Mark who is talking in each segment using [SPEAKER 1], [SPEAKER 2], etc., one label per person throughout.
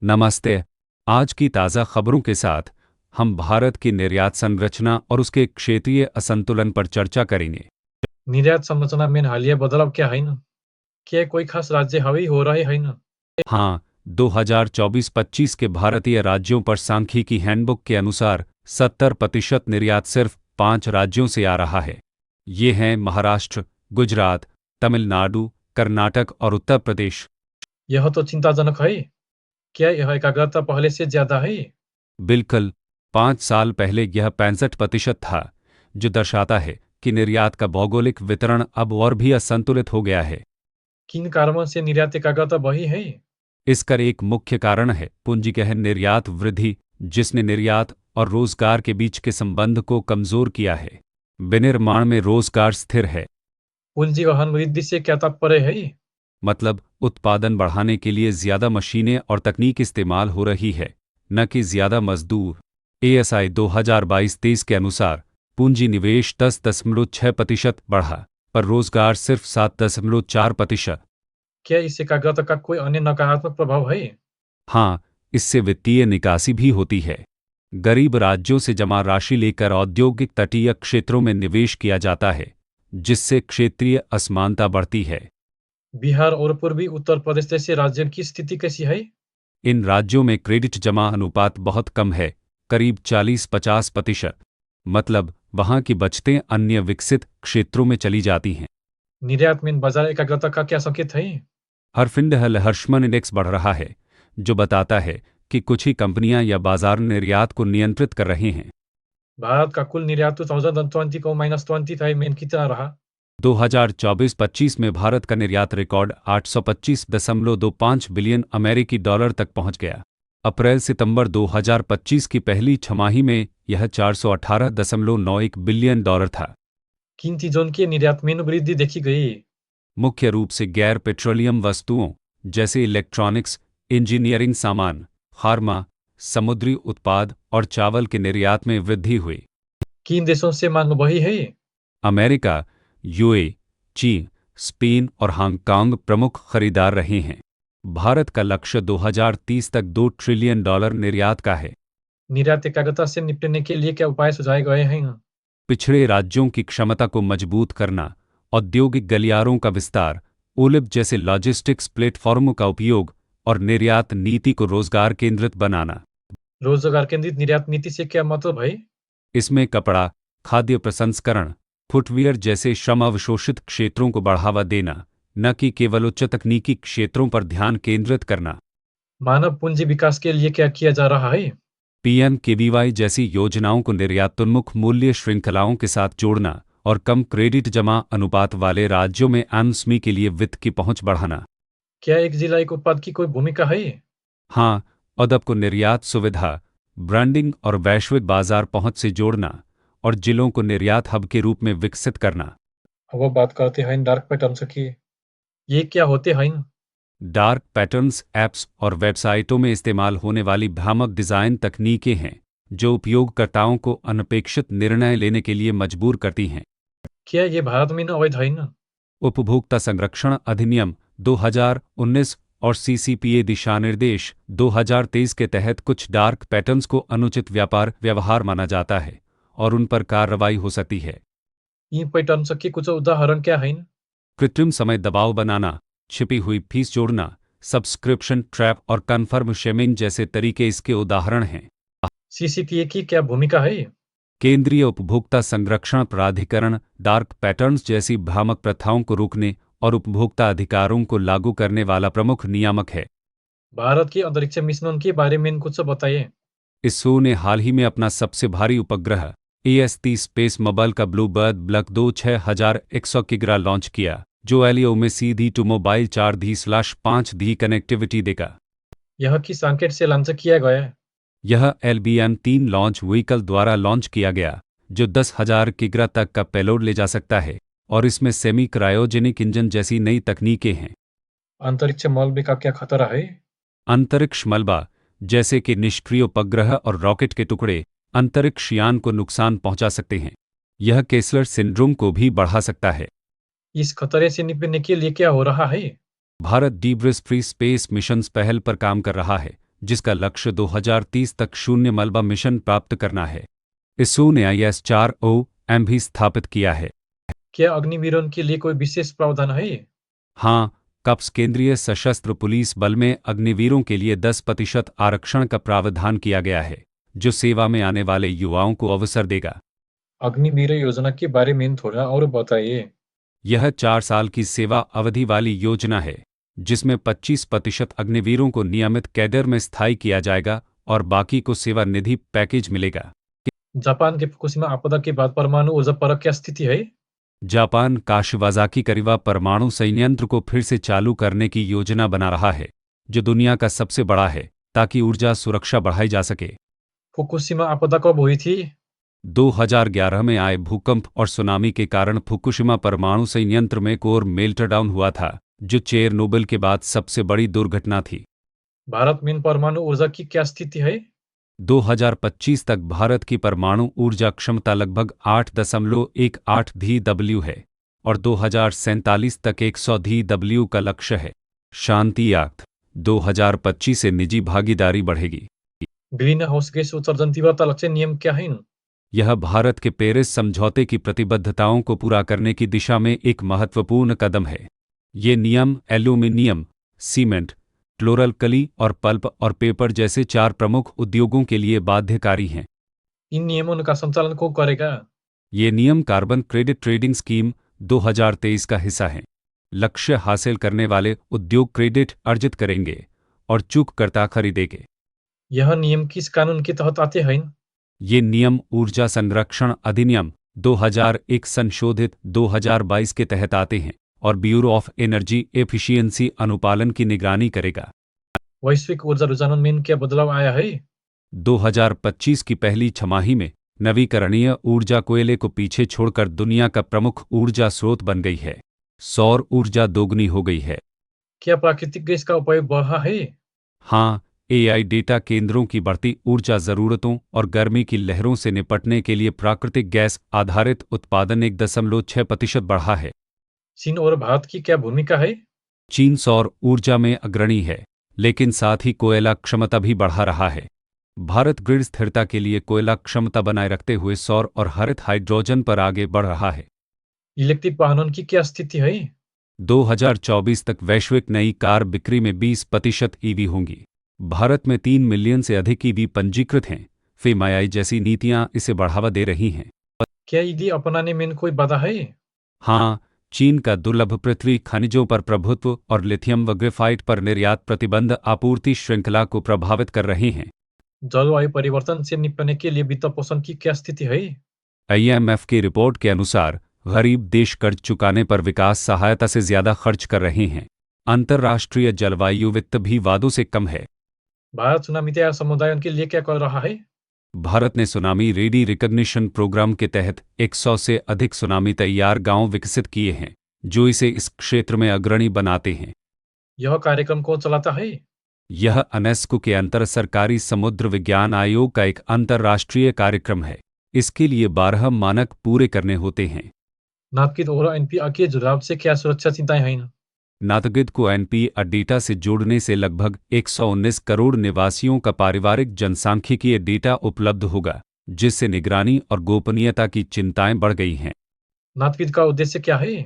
[SPEAKER 1] नमस्ते। आज की ताज़ा खबरों के साथ हम भारत की निर्यात संरचना और उसके क्षेत्रीय असंतुलन पर चर्चा करेंगे।
[SPEAKER 2] निर्यात संरचना में हालिया बदलाव क्या है न? क्या कोई खास राज्य हावी हो रहे है न?
[SPEAKER 1] हाँ, 2024-25 के भारतीय राज्यों पर सांख्यिकी हैंडबुक के अनुसार 70% निर्यात सिर्फ 5 राज्यों से आ रहा है। ये हैं महाराष्ट्र, गुजरात, तमिलनाडु, कर्नाटक और उत्तर प्रदेश।
[SPEAKER 2] यह तो चिंताजनक है। क्या यह एकाग्रता पहले से ज्यादा है?
[SPEAKER 1] बिल्कुल, 5 साल पहले यह 65% था, जो दर्शाता है कि निर्यात का भौगोलिक वितरण अब और भी असंतुलित हो गया है।
[SPEAKER 2] किन कारणों से निर्यात एकाग्रता बढ़ी है?
[SPEAKER 1] इसका एक मुख्य कारण है पूंजीगहन निर्यात वृद्धि, जिसने निर्यात और रोजगार के बीच के संबंध को कमजोर किया है। विनिर्माण में रोजगार स्थिर है,
[SPEAKER 2] पूंजी वहन वृद्धि से क्या तात्पर्य है?
[SPEAKER 1] मतलब उत्पादन बढ़ाने के लिए ज्यादा मशीनें और तकनीक इस्तेमाल हो रही है, न कि ज्यादा मजदूर। एएसआई 2022-23 के अनुसार पूंजी निवेश 10.6% बढ़ा, पर रोजगार सिर्फ 7.4%।
[SPEAKER 2] क्या इस एकाग्रता का कोई अन्य नकारात्मक प्रभाव है?
[SPEAKER 1] हाँ, इससे वित्तीय निकासी भी होती है। गरीब राज्यों से जमा राशि लेकर औद्योगिक तटीय क्षेत्रों में निवेश किया जाता है, जिससे क्षेत्रीय असमानता बढ़ती है।
[SPEAKER 2] बिहार और पूर्वी उत्तर प्रदेश जैसे राज्यों की स्थिति कैसी है?
[SPEAKER 1] इन राज्यों में क्रेडिट जमा अनुपात बहुत कम है, करीब 40-50%। मतलब वहाँ की बचतें अन्य विकसित क्षेत्रों में चली जाती हैं।
[SPEAKER 2] निर्यात में बाजार एकाग्रता का क्या संकेत है?
[SPEAKER 1] हरफिंड हर्शमन इंडेक्स बढ़ रहा है, जो बताता है कि कुछ ही कंपनियां या बाजार निर्यात को नियंत्रित कर रहे हैं।
[SPEAKER 2] भारत का कुल निर्यात 2020 को -20 था में कितना रहा?
[SPEAKER 1] 2024-25 में भारत का निर्यात रिकॉर्ड 825.25 बिलियन अमेरिकी डॉलर तक पहुंच गया। अप्रैल-सितंबर 2025 की पहली छमाही में यह 418.91 बिलियन डॉलर था।
[SPEAKER 2] किन चीजों के निर्यात में वृद्धि देखी गई?
[SPEAKER 1] मुख्य रूप से गैर पेट्रोलियम वस्तुओं जैसे इलेक्ट्रॉनिक्स, इंजीनियरिंग सामान, फार्मा, समुद्री उत्पाद और चावल के निर्यात में वृद्धि हुई।
[SPEAKER 2] किन देशों से मांग बढ़ी है?
[SPEAKER 1] अमेरिका, यूए, चीन, स्पेन और हांगकांग प्रमुख खरीदार रहे हैं। भारत का लक्ष्य 2030 तक $2 ट्रिलियन निर्यात का है।
[SPEAKER 2] निर्यात एकाग्रता से निपटने के लिए क्या उपाय सुझाए गए हैं?
[SPEAKER 1] पिछड़े राज्यों की क्षमता को मजबूत करना, औद्योगिक गलियारों का विस्तार, ओलिव जैसे लॉजिस्टिक्स प्लेटफॉर्मों का उपयोग और निर्यात नीति को रोजगार केंद्रित बनाना।
[SPEAKER 2] रोजगार केंद्रित निर्यात नीति से क्या मतलब है?
[SPEAKER 1] इसमें कपड़ा, खाद्य प्रसंस्करण, फुटवियर जैसे श्रम अवशोषित क्षेत्रों को बढ़ावा देना, न कि केवल उच्च तकनीकी क्षेत्रों पर ध्यान केंद्रित करना।
[SPEAKER 2] मानव पूंजी विकास के लिए क्या किया जा रहा है?
[SPEAKER 1] पीएमकेवीवाई जैसी योजनाओं को निर्यातोन्मुख मूल्य श्रृंखलाओं के साथ जोड़ना और कम क्रेडिट जमा अनुपात वाले राज्यों में एमएसएमई के लिए वित्त की पहुंच बढ़ाना।
[SPEAKER 2] क्या एक जिला एक उत्पाद की कोई भूमिका है?
[SPEAKER 1] हाँ, उद्योग को निर्यात सुविधा, ब्रांडिंग और वैश्विक बाजार पहुंच से जोड़ना और जिलों को निर्यात हब के रूप में विकसित करना।
[SPEAKER 2] अब बात करते हैं डार्क पैटर्न्स की। ये क्या होते हैं?
[SPEAKER 1] डार्क पैटर्न्स ऐप्स और वेबसाइटों में इस्तेमाल होने वाली भ्रामक डिज़ाइन तकनीकें हैं, जो उपयोगकर्ताओं को अनपेक्षित निर्णय लेने के लिए मजबूर करती हैं।
[SPEAKER 2] क्या ये भारत में अवैध है न?
[SPEAKER 1] उपभोक्ता संरक्षण अधिनियम 2019 और सीसीपीए दिशानिर्देश 2023 के तहत कुछ डार्क पैटर्न्स को अनुचित व्यापार व्यवहार माना जाता है और उन पर कार्रवाई हो सकती है।
[SPEAKER 2] इन पैटर्न्स के कुछ उदाहरण क्या हैं?
[SPEAKER 1] कृत्रिम समय दबाव बनाना, छिपी हुई फीस जोड़ना, सब्सक्रिप्शन ट्रैप और कन्फर्म शेमिंग जैसे तरीके इसके उदाहरण हैं।
[SPEAKER 2] सीसीपीए की क्या भूमिका है?
[SPEAKER 1] केंद्रीय उपभोक्ता संरक्षण प्राधिकरण डार्क पैटर्न्स जैसी भ्रामक प्रथाओं को रोकने और उपभोक्ता अधिकारों को लागू करने वाला प्रमुख नियामक है।
[SPEAKER 2] भारत के अंतरिक्ष मिशनों के बारे में कुछ बताइए।
[SPEAKER 1] इसरो ने हाल ही में अपना सबसे भारी उपग्रह AST स्पेस मोबाइल का ब्लूबर्ड ब्लैक 26100 किग्रा लॉन्च किया, जो एलईओ में सीधी टू मोबाइल 4D/5D कनेक्टिविटी देगा।
[SPEAKER 2] यह किस संकेत से लॉन्च किया गया है?
[SPEAKER 1] यह LBM-3 लॉन्च व्हीकल द्वारा लॉन्च किया गया, जो 10,000 किग्रा तक का पेलोड ले जा सकता है और इसमें सेमी क्रायोजेनिक इंजन जैसी नई तकनीकें हैं।
[SPEAKER 2] अंतरिक्ष मलबे का क्या खतरा है?
[SPEAKER 1] अंतरिक्ष मलबा, जैसे कि निष्क्रिय उपग्रह और रॉकेट के टुकड़े, अंतरिक्ष यान को नुकसान पहुंचा सकते हैं। यह केसलर सिंड्रोम को भी बढ़ा सकता है।
[SPEAKER 2] इस खतरे से निपटने के लिए क्या हो रहा है?
[SPEAKER 1] भारत डीब्रिस फ्री स्पेस मिशंस पहल पर काम कर रहा है, जिसका लक्ष्य 2030 तक शून्य मलबा मिशन प्राप्त करना है। इसरो ने ISROM भी स्थापित किया है।
[SPEAKER 2] क्या अग्निवीरों के लिए कोई विशेष प्रावधान है?
[SPEAKER 1] हाँ, कप्स केंद्रीय सशस्त्र पुलिस बल में अग्निवीरों के लिए 10% आरक्षण का प्रावधान किया गया है, जो सेवा में आने वाले युवाओं को अवसर देगा।
[SPEAKER 2] अग्निवीर योजना के बारे में थोड़ा और बताइए।
[SPEAKER 1] यह 4 साल की सेवा अवधि वाली योजना है, जिसमें 25% अग्निवीरों को नियमित कैडर में स्थायी किया जाएगा और बाकी को सेवानिधि पैकेज मिलेगा।
[SPEAKER 2] जापान के फुकुशिमा आपदा के बाद परमाणु ऊर्जा पर क्या स्थिति है?
[SPEAKER 1] जापान काशिवाज़ाकी करीवा परमाणु संयंत्र को फिर से चालू करने की योजना बना रहा है, जो दुनिया का सबसे बड़ा है, ताकि ऊर्जा सुरक्षा बढ़ाई जा सके।
[SPEAKER 2] फुकुशिमा आपदा कब हुई थी?
[SPEAKER 1] 2011 में आए भूकंप और सुनामी के कारण फुकुशिमा परमाणु संयंत्र में कोर मेल्टडाउन हुआ था, जो चेरनोबिल के बाद सबसे बड़ी दुर्घटना थी।
[SPEAKER 2] भारत में परमाणु ऊर्जा की क्या स्थिति है?
[SPEAKER 1] 2025 तक भारत की परमाणु ऊर्जा क्षमता लगभग 8.18 DW है और 2047 तक 100 DW का लक्ष्य है। शांति एक्ट 2025 से निजी भागीदारी बढ़ेगी।
[SPEAKER 2] ग्रीन हाउस गैस उत्सर्जन तीव्रता लक्ष्य नियम क्या है?
[SPEAKER 1] यह भारत के पेरिस समझौते की प्रतिबद्धताओं को पूरा करने की दिशा में एक महत्वपूर्ण कदम है। ये नियम एल्यूमीनियम, सीमेंट, क्लोरलकली और पल्प और पेपर जैसे 4 प्रमुख उद्योगों के लिए बाध्यकारी हैं।
[SPEAKER 2] इन नियमों का संचालन कौन करेगा?
[SPEAKER 1] ये नियम कार्बन क्रेडिट ट्रेडिंग स्कीम 2023 का हिस्सा हैं। लक्ष्य हासिल करने वाले उद्योग क्रेडिट अर्जित करेंगे और चूककर्ता खरीदेंगे।
[SPEAKER 2] यह नियम किस कानून के तहत आते हैं?
[SPEAKER 1] ये नियम ऊर्जा संरक्षण अधिनियम 2001 संशोधित 2022 के तहत आते हैं और ब्यूरो ऑफ एनर्जी एफिशिएंसी अनुपालन की निगरानी करेगा।
[SPEAKER 2] वैश्विक ऊर्जा रुझान में क्या बदलाव आया है?
[SPEAKER 1] 2025 की पहली छमाही में नवीकरणीय ऊर्जा कोयले को पीछे छोड़कर दुनिया का प्रमुख ऊर्जा स्रोत बन गई है। सौर ऊर्जा दोगुनी हो गई है।
[SPEAKER 2] क्या प्राकृतिक गैस का उपयोग बढ़ा है?
[SPEAKER 1] हाँ, AI डेटा केंद्रों की बढ़ती ऊर्जा ज़रूरतों और गर्मी की लहरों से निपटने के लिए प्राकृतिक गैस आधारित उत्पादन 1.6% बढ़ा है।
[SPEAKER 2] चीन और भारत की क्या भूमिका है?
[SPEAKER 1] चीन सौर ऊर्जा में अग्रणी है, लेकिन साथ ही कोयला क्षमता भी बढ़ा रहा है। भारत ग्रिड स्थिरता के लिए कोयला क्षमता बनाए रखते हुए सौर और हरित हाइड्रोजन पर आगे बढ़ रहा है।
[SPEAKER 2] इलेक्ट्रिक वाहनों की क्या स्थिति है?
[SPEAKER 1] 2024 तक वैश्विक नई कार बिक्री में 20% EV होंगी। भारत में 3 मिलियन से अधिक EV पंजीकृत हैं। FAME जैसी नीतियां इसे बढ़ावा दे रही हैं।
[SPEAKER 2] क्या ईडी अपनाने में कोई बाधा है?
[SPEAKER 1] हाँ, चीन का दुर्लभ पृथ्वी खनिजों पर प्रभुत्व और लिथियम व ग्रेफाइट पर निर्यात प्रतिबंध आपूर्ति श्रृंखला को प्रभावित कर रहे हैं।
[SPEAKER 2] जलवायु परिवर्तन से निपटने के लिए वित्त पोषण की क्या स्थिति है?
[SPEAKER 1] IMF की रिपोर्ट के अनुसार गरीब देश कर्ज चुकाने पर विकास सहायता से ज्यादा खर्च कर रहे हैं। अंतर्राष्ट्रीय जलवायु वित्त भी वादों से कम है।
[SPEAKER 2] भारत सुनामी तैयार समुदायों के लिए क्या कर रहा है?
[SPEAKER 1] भारत ने सुनामी रेडी रिकग्निशन प्रोग्राम के तहत 100 से अधिक सुनामी तैयार गांव विकसित किए हैं, जो इसे इस क्षेत्र में अग्रणी बनाते हैं।
[SPEAKER 2] यह कार्यक्रम कौन चलाता है?
[SPEAKER 1] यह यूनेस्को के अंतर सरकारी समुद्र विज्ञान आयोग का एक अंतर्राष्ट्रीय कार्यक्रम है। इसके लिए 12 मानक पूरे करने होते हैं।
[SPEAKER 2] नापकिन और एनपीआर के जुड़ाव से क्या सुरक्षा चिंताएं हैं?
[SPEAKER 1] नातगिद को NPR डेटा से जोड़ने से लगभग 119 करोड़ निवासियों का पारिवारिक जनसांख्यिकीय डेटा उपलब्ध होगा, जिससे निगरानी और गोपनीयता की चिंताएं बढ़ गई हैं।
[SPEAKER 2] नापकिन का उद्देश्य क्या है?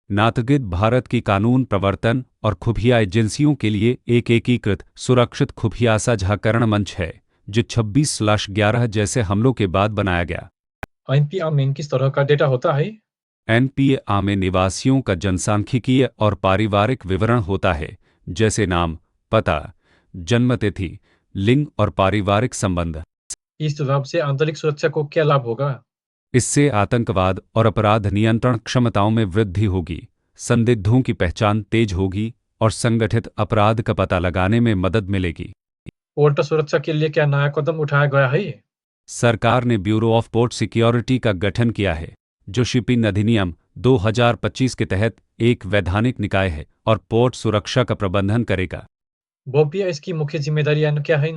[SPEAKER 1] नातगिद भारत की कानून प्रवर्तन और खुफिया एजेंसियों के लिए एक एकीकृत सुरक्षित खुफिया साझाकरण मंच है, जो 26/11 जैसे हमलों के बाद बनाया गया।
[SPEAKER 2] एनपीआर में किस तरह का डेटा होता है?
[SPEAKER 1] NPR में निवासियों का जनसांख्यिकीय और पारिवारिक विवरण होता है, जैसे नाम, पता, जन्मतिथि, लिंग और पारिवारिक संबंध।
[SPEAKER 2] इस जुड़ाव से आंतरिक सुरक्षा को क्या लाभ होगा?
[SPEAKER 1] इससे आतंकवाद और अपराध नियंत्रण क्षमताओं में वृद्धि होगी, संदिग्धों की पहचान तेज होगी और संगठित अपराध का पता लगाने में मदद मिलेगी।
[SPEAKER 2] पोर्ट सुरक्षा के लिए क्या नया कदम उठाया गया है?
[SPEAKER 1] सरकार ने ब्यूरो ऑफ पोर्ट सिक्योरिटी का गठन किया है, जो शिपिंग अधिनियम 2025 के तहत एक वैधानिक निकाय है और पोर्ट सुरक्षा का प्रबंधन करेगा।
[SPEAKER 2] बोपिया इसकी मुख्य जिम्मेदारियां क्या है?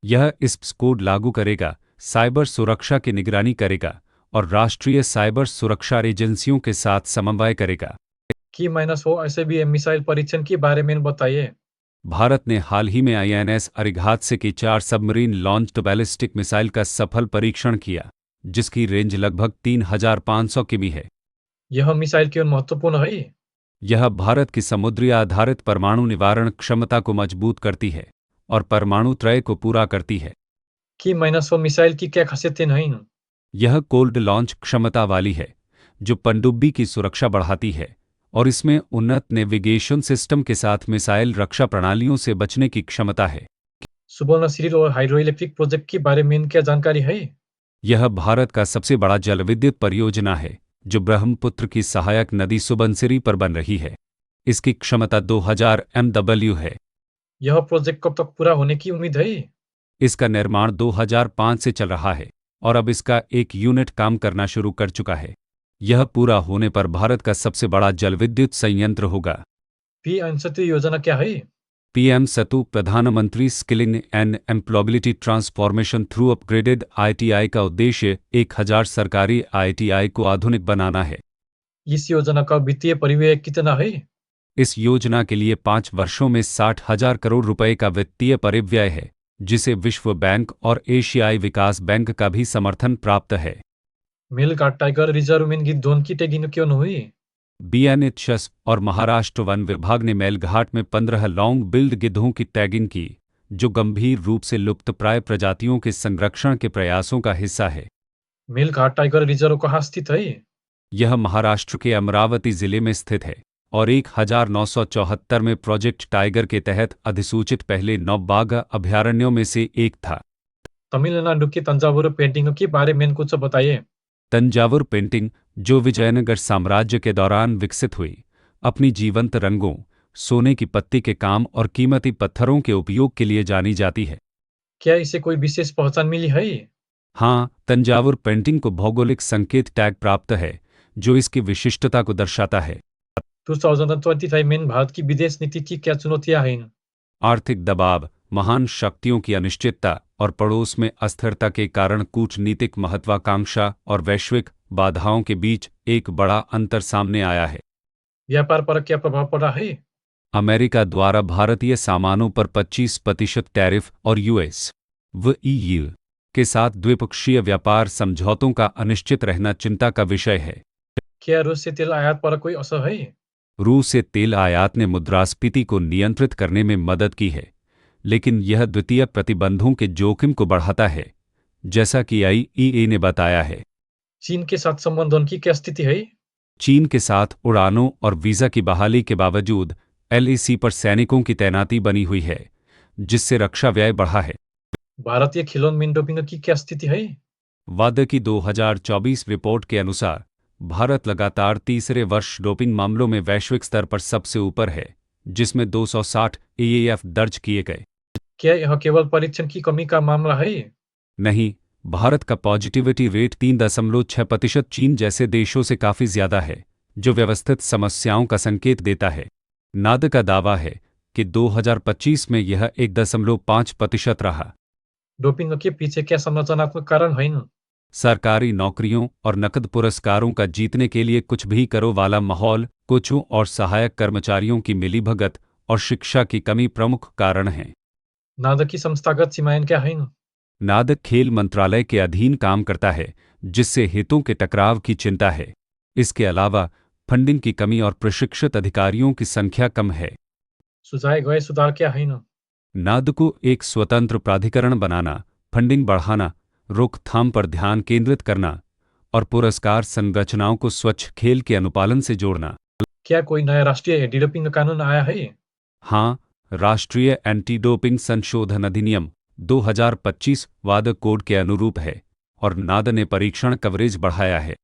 [SPEAKER 1] यह इस कोड लागू करेगा, साइबर सुरक्षा की निगरानी करेगा और राष्ट्रीय साइबर सुरक्षा एजेंसियों के साथ समन्वय करेगा।
[SPEAKER 2] की -4 ICBM मिसाइल परीक्षण के बारे में बताइए।
[SPEAKER 1] भारत ने हाल ही में आईएनएस अरिघात से के 4 सबमरीन लॉन्च्ड बैलिस्टिक मिसाइल का सफल परीक्षण किया, जिसकी रेंज लगभग 3500 किमी है।
[SPEAKER 2] यह मिसाइल क्यों महत्वपूर्ण है?
[SPEAKER 1] यह भारत की समुद्री आधारित परमाणु निवारण क्षमता को मजबूत करती है और परमाणु त्रय को पूरा करती है।
[SPEAKER 2] कि -100 मिसाइल की क्या खासियतें हैं?
[SPEAKER 1] यह कोल्ड लॉन्च क्षमता वाली है, जो पनडुब्बी की सुरक्षा बढ़ाती है, और इसमें उन्नत नेविगेशन सिस्टम के साथ मिसाइल रक्षा प्रणालियों से बचने की क्षमता है।
[SPEAKER 2] सुवर्णशिरी और हाइड्रो इलेक्ट्रिक प्रोजेक्ट के बारे में क्या जानकारी है?
[SPEAKER 1] यह भारत का सबसे बड़ा जलविद्युत परियोजना है, जो ब्रह्मपुत्र की सहायक नदी सुबनसिरी पर बन रही है। इसकी क्षमता 2000 MW है।
[SPEAKER 2] यह प्रोजेक्ट कब तक पूरा होने की उम्मीद है?
[SPEAKER 1] इसका निर्माण 2005 से चल रहा है और अब इसका एक यूनिट काम करना शुरू कर चुका है। यह पूरा होने पर भारत का सबसे बड़ा जलविद्युत संयंत्र होगा।
[SPEAKER 2] पीएम सेतु योजना क्या है?
[SPEAKER 1] पीएम सेतु प्रधानमंत्री skilling and employability transformation through upgraded ITI का उद्देश्य 1000 सरकारी आईटीआई को आधुनिक बनाना है।
[SPEAKER 2] इस योजना का वित्तीय परिव्यय कितना है?
[SPEAKER 1] इस योजना के लिए 5 वर्षों में 60,000 करोड़ रुपए का वित्तीय परिव्यय है, जिसे विश्व बैंक और एशियाई विकास बैंक का भी समर्थन प्राप्त है।
[SPEAKER 2] मेलघाट टाइगर रिजर्व में गिद्धों की टैगिंग क्यों न हुई?
[SPEAKER 1] बीएनएचएस और महाराष्ट्र वन विभाग ने मेलघाट में 15 लॉन्ग बिल्ड गिद्धों की टैगिंग की, जो गंभीर रूप से लुप्तप्राय प्रजातियों के संरक्षण के प्रयासों का हिस्सा है।
[SPEAKER 2] मेलघाट टाइगर रिजर्व कहाँ स्थित है?
[SPEAKER 1] यह महाराष्ट्र के अमरावती जिले में स्थित है और 1974 में प्रोजेक्ट टाइगर के तहत अधिसूचित पहले 9 बाघ अभयारण्यों में से एक था।
[SPEAKER 2] तमिलनाडु की तंजावुर पेंटिंग के बारे में कुछ बताइए।
[SPEAKER 1] तंजावुर पेंटिंग, जो विजयनगर साम्राज्य के दौरान विकसित हुई, अपनी जीवंत रंगों, सोने की पत्ती के काम और कीमती पत्थरों के उपयोग के लिए जानी जाती है।
[SPEAKER 2] क्या इसे कोई विशेष पहचान मिली है?
[SPEAKER 1] हाँ, तंजावुर पेंटिंग को भौगोलिक संकेत टैग प्राप्त है, जो इसकी विशिष्टता को दर्शाता है।
[SPEAKER 2] 2025 में भारत की विदेश नीति की क्या चुनौतियां हैं?
[SPEAKER 1] आर्थिक दबाव, महान शक्तियों की अनिश्चितता और पड़ोस में अस्थिरता के कारण कूटनीतिक महत्वाकांक्षा और वैश्विक बाधाओं के बीच एक बड़ा अंतर सामने आया है।
[SPEAKER 2] व्यापार पर क्या प्रभाव पड़ा है?
[SPEAKER 1] अमेरिका द्वारा भारतीय सामानों पर 25% टैरिफ और यूएस व ईयू के साथ द्विपक्षीय व्यापार समझौतों का अनिश्चित रहना चिंता का विषय है।
[SPEAKER 2] क्या रूस से तेल आयात पर कोई असर है?
[SPEAKER 1] रूस से तेल आयात ने मुद्रास्फीति को नियंत्रित करने में मदद की है, लेकिन यह द्वितीयक प्रतिबंधों के जोखिम को बढ़ाता है, जैसा कि आईईए ने बताया है।
[SPEAKER 2] चीन के साथ संबंधों की क्या स्थिति है?
[SPEAKER 1] चीन के साथ उड़ानों और वीजा की बहाली के बावजूद एलएसी पर सैनिकों की तैनाती बनी हुई है, जिससे रक्षा व्यय बढ़ा है।
[SPEAKER 2] भारतीय खिलौनों में डोपिंग की क्या स्थिति है?
[SPEAKER 1] वादा की 2024 रिपोर्ट के अनुसार भारत लगातार तीसरे वर्ष डोपिंग मामलों में वैश्विक स्तर पर सबसे ऊपर है, जिसमें 260 एएएफ दर्ज किए गए।
[SPEAKER 2] क्या यह केवल परीक्षण की कमी का मामला है?
[SPEAKER 1] नहीं, भारत का पॉजिटिविटी रेट 3.6% चीन जैसे देशों से काफ़ी ज़्यादा है, जो व्यवस्थित समस्याओं का संकेत देता है। नाद का दावा है कि 2025 में यह 1.5% रहा।
[SPEAKER 2] डोपिंग के पीछे क्या संरचनात्मक कारण है?
[SPEAKER 1] सरकारी नौकरियों और नकद पुरस्कारों का जीतने के लिए कुछ भी करो वाला माहौल, कोचों और सहायक कर्मचारियों की मिलीभगत और शिक्षा की कमी प्रमुख कारण हैं।
[SPEAKER 2] नाद की संस्थागत सीमाएं क्या हैं?
[SPEAKER 1] नाद खेल मंत्रालय के अधीन काम करता है, जिससे हितों के टकराव की चिंता है। इसके अलावा फंडिंग की कमी और प्रशिक्षित अधिकारियों की संख्या कम है।
[SPEAKER 2] सुझाए गए सुधार क्या हैं?
[SPEAKER 1] नाद को एक स्वतंत्र प्राधिकरण बनाना, फंडिंग बढ़ाना, रोकथाम पर ध्यान केंद्रित करना और पुरस्कार संरचनाओं को स्वच्छ खेल के अनुपालन से जोड़ना।
[SPEAKER 2] क्या कोई नया राष्ट्रीय एंटी डोपिंग कानून आया है?
[SPEAKER 1] हाँ, राष्ट्रीय एंटी डोपिंग संशोधन अधिनियम 2025 वाद कोड के अनुरूप है और नाद ने परीक्षण कवरेज बढ़ाया है।